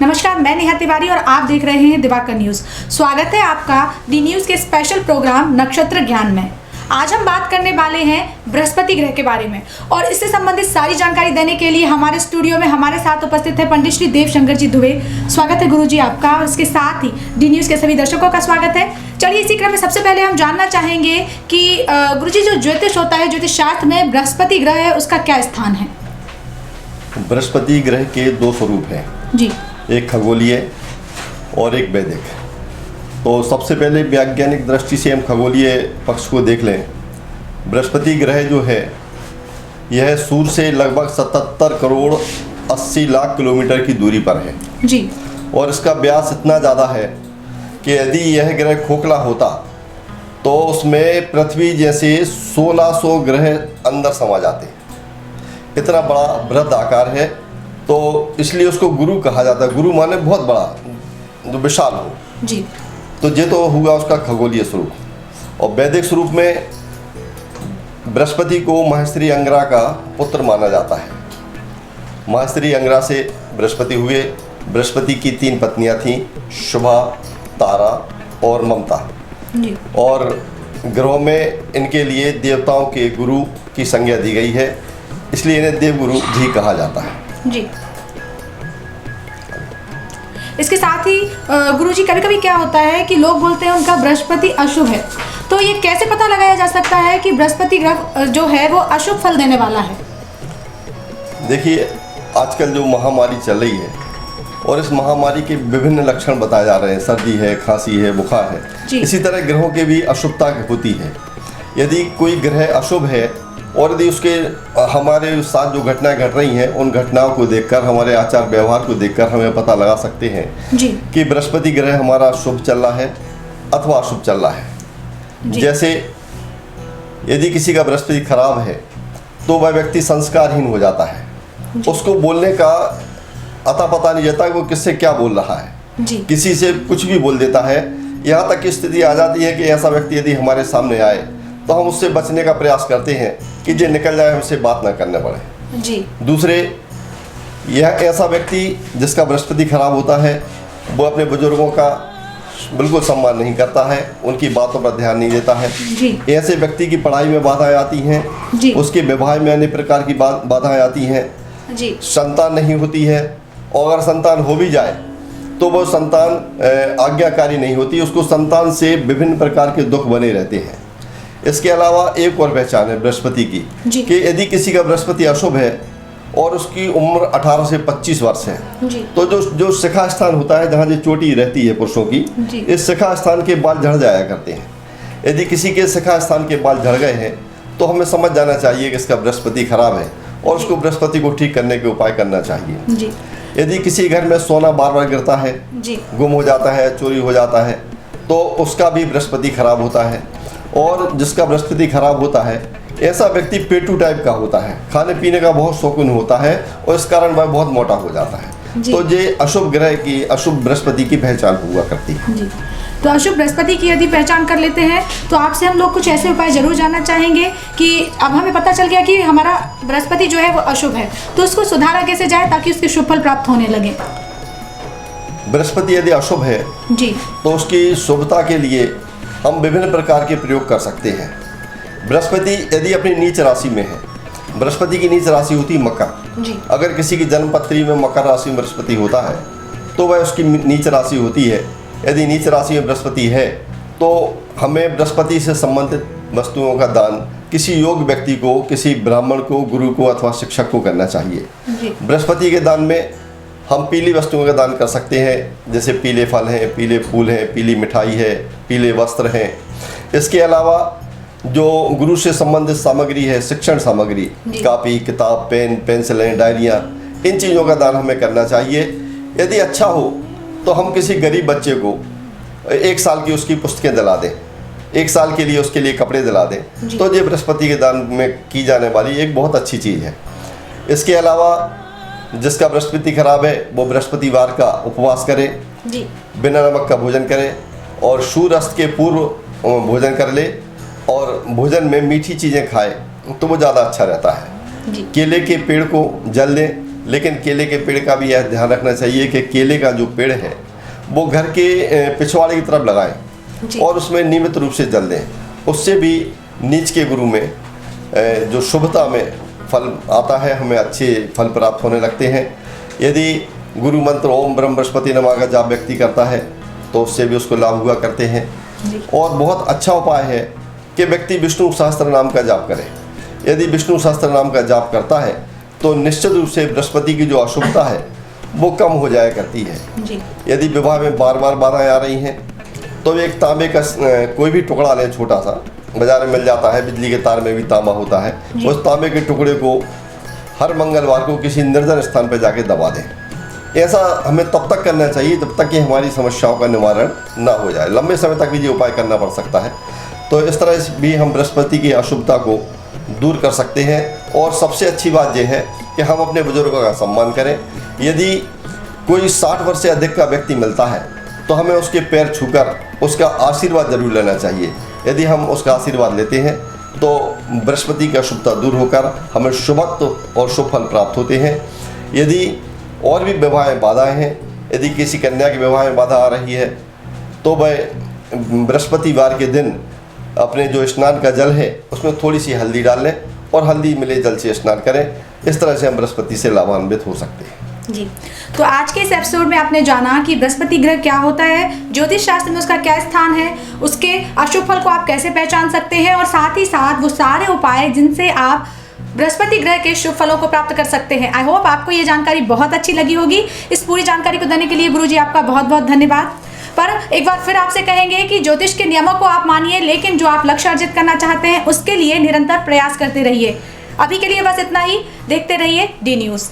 नमस्कार, मैं नेहा तिवारी और आप देख रहे हैं दिवाकर न्यूज। स्वागत है आपका डी न्यूज के स्पेशल प्रोग्राम नक्षत्र ज्ञान में। आज हम बात करने वाले हैं बृहस्पति ग्रह के बारे में और इससे संबंधित सारी जानकारी देने के लिए हमारे स्टूडियो में हमारे साथ उपस्थित है पंडित श्री देव शंकर जी दुबे। स्वागत है गुरुजी आपका और इसके साथ ही डी न्यूज के सभी दर्शकों का स्वागत है। चलिए इसी क्रम में सबसे पहले हम जानना चाहेंगे कि गुरुजी, जो ज्योतिष होता है, ज्योतिष शास्त्र में बृहस्पति ग्रह है, उसका क्या स्थान है? बृहस्पति ग्रह के दो स्वरूप हैं जी, एक खगोलीय और एक वैदिक। तो सबसे पहले वैज्ञानिक दृष्टि से हम खगोलीय पक्ष को देख लें। बृहस्पति ग्रह जो है यह सूर्य से लगभग 77 करोड़ 80 लाख किलोमीटर की दूरी पर है जी, और इसका व्यास इतना ज़्यादा है कि यदि यह ग्रह खोखला होता तो उसमें पृथ्वी जैसे 1600 ग्रह अंदर समा जाते। इतना बड़ा बृहद आकार है, तो इसलिए उसको गुरु कहा जाता है। गुरु माने बहुत बड़ा, जो विशाल हो जी। तो ये तो हुआ उसका खगोलीय स्वरूप। और वैदिक स्वरूप में बृहस्पति को महेश्वरी अंगिरा का पुत्र माना जाता है। महेश्वरी अंगिरा से बृहस्पति हुए। बृहस्पति की 3 पत्नियां थीं, शुभा, तारा और ममता। जी। और ग्रहों में इनके लिए देवताओं के गुरु की संज्ञा दी गई है, इसलिए इन्हें देवगुरु भी कहा जाता है जी। इसके साथ ही गुरुजी, कभी-कभी क्या होता है कि लोग बोलते हैं उनका बृहस्पति अशुभ है, तो ये कैसे पता लगाया जा सकता है कि बृहस्पति ग्रह जो है वो अशुभ फल देने वाला है? देखिए, आजकल जो महामारी चल रही है और इस महामारी के विभिन्न लक्षण बताए जा रहे हैं, सर्दी है, खांसी है, बुखार है। इसी तरह ग्रहों के भी अशुभता होती है। यदि कोई ग्रह अशुभ है और यदि उसके हमारे साथ जो घटनाएं घट रही हैं, उन घटनाओं को देखकर, हमारे आचार व्यवहार को देखकर हमें पता लगा सकते हैं जी कि बृहस्पति ग्रह हमारा शुभ चल रहा है अथवा अशुभ चल रहा है। जैसे यदि किसी का बृहस्पति खराब है तो वह व्यक्ति संस्कारहीन हो जाता है, उसको बोलने का अता पता नहीं रहता कि वो किससे क्या बोल रहा है जी। किसी से कुछ भी बोल देता है। यहाँ तक की स्थिति आ जाती है कि ऐसा व्यक्ति यदि हमारे सामने आए तो हम उससे बचने का प्रयास करते हैं कि ये निकल जाए, हमसे बात ना करने पड़े जी। दूसरे, यह ऐसा व्यक्ति जिसका बृहस्पति खराब होता है वो अपने बुजुर्गों का बिल्कुल सम्मान नहीं करता है, उनकी बातों पर ध्यान नहीं देता है जी। ऐसे व्यक्ति की पढ़ाई में बाधाएं आती हैं जी। उसके विवाह में अन्य प्रकार की बाधाएं आती हैं जी। संतान नहीं होती है, और अगर संतान हो भी जाए तो वो संतान आज्ञाकारी नहीं होती, उसको संतान से विभिन्न प्रकार के दुख बने रहते हैं। इसके अलावा एक और पहचान है बृहस्पति की कि यदि किसी का बृहस्पति अशुभ है और उसकी उम्र 18 से 25 वर्ष है जी। तो जो शिखा स्थान होता है, जहाँ जो चोटी रहती है पुरुषों की, इस शिखा स्थान के बाल झड़ जाया करते हैं। यदि किसी के शिखा स्थान के बाल झड़ गए हैं तो हमें समझ जाना चाहिए कि इसका बृहस्पति खराब है और उसको बृहस्पति को ठीक करने के उपाय करना चाहिए जी। यदि किसी घर में सोना बार बार गिरता है, गुम हो जाता है, चोरी हो जाता है, तो उसका भी बृहस्पति खराब होता है। और जिसका बृहस्पति खराब होता है ऐसा व्यक्ति पेटू टाइप का होता है, खाने पीने का बहुत शौकीन होता है और इस कारण वह बहुत मोटा हो जाता है। तो ये अशुभ ग्रह की, अशुभ बृहस्पति की पहचान हुआ करती है जी। तो अशुभ बृहस्पति की यदि पहचान कर लेते हैं तो आपसे हम लोग कुछ ऐसे उपाय जरूर जानना चाहेंगे कि अब हमें पता चल गया कि हमारा बृहस्पति जो है वो अशुभ है, तो उसको सुधारा कैसे जाए ताकि उसके शुभ फल प्राप्त होने लगे? बृहस्पति यदि अशुभ है जी तो उसकी शुभता के लिए हम विभिन्न प्रकार के प्रयोग कर सकते हैं। बृहस्पति यदि अपनी नीच राशि में है, बृहस्पति की नीच राशि होती है मकर जी। अगर किसी की जन्म पत्री में मकर राशि में बृहस्पति होता है तो वह उसकी नीच राशि होती है। यदि नीच राशि में बृहस्पति है तो हमें बृहस्पति से संबंधित वस्तुओं का दान किसी योग्य व्यक्ति को, किसी ब्राह्मण को, गुरु को अथवा शिक्षक को करना चाहिए। बृहस्पति के दान में हम पीली वस्तुओं का दान कर सकते हैं, जैसे पीले फल हैं, पीले फूल हैं, पीली मिठाई है, पीले वस्त्र हैं। इसके अलावा जो गुरु से संबंधित सामग्री है, शिक्षण सामग्री, कापी, किताब, पेन, पेंसिलें, डायरियाँ, इन चीज़ों का दान हमें करना चाहिए। यदि अच्छा हो तो हम किसी गरीब बच्चे को 1 साल की उसकी पुस्तकें दिला दें, 1 साल के लिए उसके लिए कपड़े दिला दें, तो ये बृहस्पति के दान में की जाने वाली एक बहुत अच्छी चीज़ है। इसके अलावा जिसका बृहस्पति खराब है वो बृहस्पतिवार का उपवास करे, बिना नमक का भोजन करे और सूर्यास्त के पूर्व भोजन कर ले और भोजन में मीठी चीज़ें खाए तो वो ज़्यादा अच्छा रहता है। केले के पेड़ को जल दें लेकिन केले के पेड़ का भी यह ध्यान रखना चाहिए कि केले का जो पेड़ है वो घर के पिछवाड़े की तरफ लगाएं और उसमें नियमित रूप से जल दें। उससे भी नीच के गुरु में जो शुभता में फल आता है, हमें अच्छे फल प्राप्त होने लगते हैं। यदि गुरु मंत्र ओम ब्रह्म बृहस्पति नमः का जाप व्यक्ति करता है तो उससे भी उसको लाभ हुआ करते हैं। और बहुत अच्छा उपाय है कि व्यक्ति विष्णु सहस्त्र नाम का जाप करे। यदि विष्णु सहस्त्र नाम का जाप करता है तो निश्चित रूप से बृहस्पति की जो अशुभता है वो कम हो जाया करती है। यदि विवाह में बार बार बाधाएं आ रही हैं तो एक तांबे का कोई भी टुकड़ा लें, छोटा सा, बाजार में मिल जाता है, बिजली के तार में भी तांबा होता है, उस तांबे के टुकड़े को हर मंगलवार को किसी निर्जन स्थान पर जाके दबा दें। ऐसा हमें तब तक करना चाहिए जब तक कि हमारी समस्याओं का निवारण ना हो जाए। लंबे समय तक भी ये उपाय करना पड़ सकता है। तो इस तरह से भी हम बृहस्पति की अशुभता को दूर कर सकते हैं। और सबसे अच्छी बात यह है कि हम अपने बुजुर्गों का सम्मान करें। यदि कोई 60 वर्ष से अधिक का व्यक्ति मिलता है तो हमें उसके पैर छूकर उसका आशीर्वाद जरूर लेना चाहिए। यदि हम उसका आशीर्वाद लेते हैं तो बृहस्पति की अशुभता दूर होकर हमें शुभत्व और शुभ फल प्राप्त होते हैं। यदि और भी विवाह में बाधाएँ हैं, यदि किसी कन्या की विवाह में बाधा आ रही है तो वह बृहस्पतिवार के दिन अपने जो स्नान का जल है उसमें थोड़ी सी हल्दी डाल लें और हल्दी मिले जल से स्नान करें। इस तरह से हम बृहस्पति से लाभान्वित हो सकते हैं। जी, तो आज के इस एपिसोड में आपने जाना कि बृहस्पति ग्रह क्या होता है, ज्योतिष शास्त्र में उसका क्या स्थान है, उसके अशुभ फल को आप कैसे पहचान सकते हैं और साथ ही साथ वो सारे उपाय जिनसे आप बृहस्पति ग्रह के शुभ फलों को प्राप्त कर सकते हैं। आई होप आपको ये जानकारी बहुत अच्छी लगी होगी। इस पूरी जानकारी को देने के लिए गुरुजी आपका बहुत बहुत धन्यवाद। पर एक बार फिर आपसे कहेंगे कि ज्योतिष के नियमों को आप मानिए, लेकिन जो आप लक्ष्य अर्जित करना चाहते हैं उसके लिए निरंतर प्रयास करते रहिए। अभी के लिए बस इतना ही। देखते रहिए डी न्यूज़।